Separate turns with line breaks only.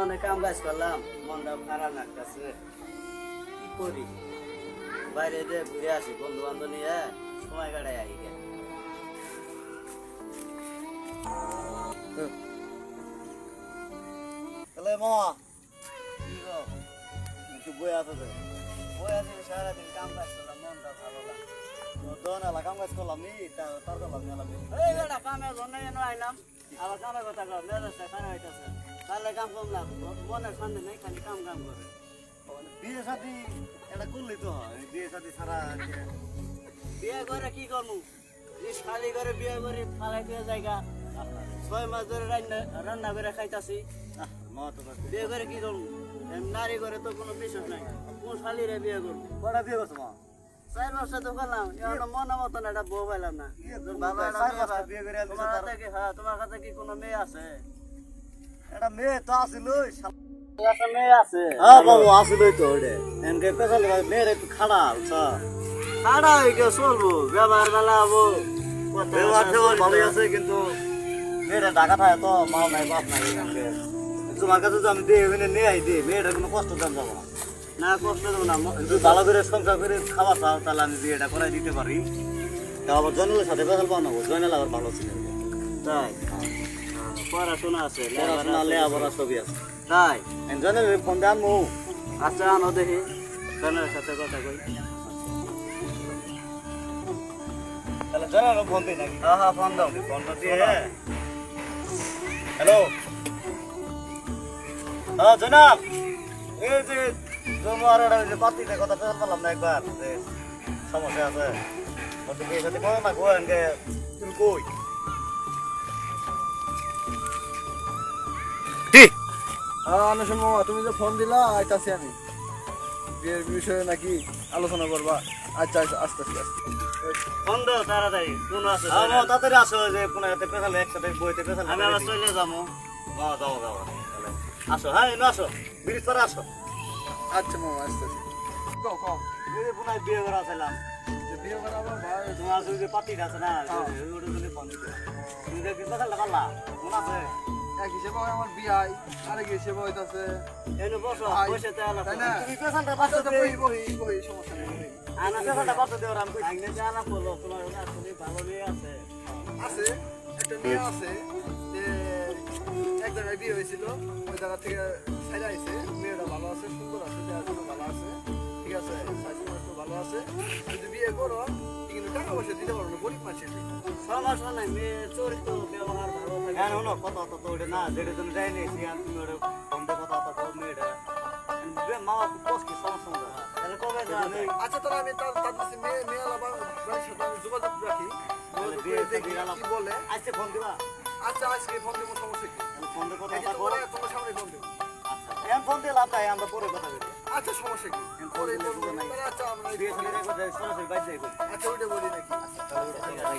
অনেক কাম কাজ করলাম, মনটা খারাপ লাগতেছে। কি করি, বাইরে দিয়ে ঘুরে আসি, বন্ধু বান্ধব নিয়ে সময় কাটাই আই গে।
তাহলে মামা
কি গো?
একটু বই আছে যে
বই আছি, সারাদিন কাম কাজ করলাম, মনটা ভালো লাগে।
দোন এলা কাম কাজ করলাম নি তার করলাম গেলাম
এই বেটা কামের জন্য এনে আইলাম, আবার কামের কথা কর, মেজাজটা খারাপ হইতেছে। তাহলে কাম করলাম, মনের শান্তি নেই, খালি কাম কাম করে।
বিয়ে সাথে এটা করলেই তো হয়, বিয়ে সাথে ছাড়া
বিয়ে করে কি করবো? ইস খালি করে বিয়ে করে ফালাই দিয়ে জায়গা 6 মাস ধরে রান্না করে খাইতাছি।
মামা তো
বিয়ে করে কি করবো? নারী করে তো কোনো বিশ্বাস নাই, কোন শালিরে বিয়ে করবো?
কটা বিয়ে করছো মা
4 বছর তো করলাম, এখন মনে মতন একটা বউ পাইলাম না। বাবা, একটা
চার
মেয়ে
বছর
পাই-
বিয়ে করে আনছো
তোমার
তার-
কাছে কি, হ্যাঁ, তোমার কাছে কি কোনো মেয়ে আছে?
এটা মেয়ে তো আসিল
তোমার কাছে মেয়ে আছে?
হ্যাঁ বাবু আসিলই তো ওটা এনকে পেছাল মেয়ের একটু খাড়া বুঝছো
খাড়া হয়ে কেউ চলবো, ব্যবহার বেলা হবো, কথা
ব্যবহার
আছে,
ট্যাবহার ভালোই
চরিত্র।
আছে কিন্তু মেয়েটা ঢাকা থাকে তো মা নাই বাপ নাই এখানকে তোমার কাছে তো আমি দিয়ে এখানে নিয়ে আই দিই মেয়েটা কোনো কষ্ট দেন যাবো না
না কষ্ট দেবো না,
যদি ভালো করে সংসার করে খাবার চাও তাহলে আমি বিয়েটা করাই দিতে পারি তা আবার জয়নালের সাথে পেছাল বানাবো জয়নাল আবার ভালো ছিল
তাই পড়াশোনা আছে,
পড়াশোনা লেখাপড়া সবই আছে
তাই
জয়নালের ফোন দেন মু
আচ্ছা আনো দেখি, জনের সাথে কথা কই।
তাহলে জয়নালের ফোন দিই নাকি
হ্যাঁ হ্যাঁ, ফোন দাও।
ফোনটা দিয়ে হ্যালো হ্যাঁ জনাব এই যে তোমার যে পাত্রীদের কথা পেছাল পারলাম না একবার যে সমস্যা আছে ওদের বিয়ে সাথে করে না গো এনকে তুমি কই
আনুষণ মামা তুমি যে ফোন দিলা আইতাছি আমি বিয়ের বিষয়ে নাকি আলোচনা করবা। আচ্ছা আচ্ছা আসতেছি
ফোন দাও তাড়াতাড়ি, কোন আছে?
আমার তাড়াতাড়ি আসো যে কোনো একটা পেছালে একসাথে বইতে পেছালে
আমি আবার চলে যাবো।
যাও যাও তাহলে আসো হ্যাঁ এনে আসো ব্রিজ পারে আসো
আচ্ছা মামা আসতেছি। কও কও
এই যে পুনরায় বিয়ে করা ছিলাম
যে বিয়ে করা আমার ভাই
তোমার যে পাত্রীটা আছে না ওটা তুমি ফোন দিতে তুমি যে পেছালটা পারলা মনে আছে
এক হিসেবে হয় আমার বিয়াই আরেক হিসেবে হইতাছে
এনে বসো,
ভাই,
বসে তো আলাপ
তাই
করো।
না?
তুমি পেছালটা
আচ্ছা
পাশে
আচ্ছা, বহি বহি বহি সমস্যা নেই বহি।
আনা
পেছালটা পাশে দেওয়ার আমি কইছি
আগে যে আলাপ করলো, তোমার ওখানে আসলে ভালো মেয়ে আছে।
আছে একটা মেয়ে আছে যে এক জায়গায় বিয়ে হয়েছিল, ওই জায়গা থেকে ছেলে আইছে, মেয়েটা ভালো আছে, সুন্দর আছে, দেখার জন্য ভালো আছে, ঠিক আছে, সাইজ মাস্ট ভালো আছে। যদি বিয়ে করো কিন্তু টাকা পয়সা দিতে পারবো না, গরিব মানুষের
সমস্যা নাই, মেয়ে চরিত্র ব্যবহার ভালো থাকে।
হ্যাঁ শোনো কথা তো ওটা না যেটা তুমি যাই নিয়েছি আর তুমি ওটা ফোনটা কথা তো মেয়েটা মামা খুব কষ্ট সমস্যা না
তাহলে কবে যাওয়া যায়?
আচ্ছা তাহলে আমি তার কাছে মেয়ে আলাদা বাড়ির সাথে আমি যোগাযোগ রাখি, যোগাযোগ করে দেখি কি বলে।
আজকে ফোন দিবা
আচ্ছা আজকে ফোন দেবো, সমস্যা কি?
ফোনটা কথা
এই যে তোমার সামনে ফোন দেবো।
এখন ফোন দিয়ে লাভ নাই আমরা পরে কথা বলি
আচ্ছা সমস্যা কি? পরে ফোন দেবো। আচ্ছা আমরা
বিয়ে সরাসরি বাইরে যাই
আচ্ছা ওইটা বলি নাকি?
তাহলে ওটা ঠিক আছে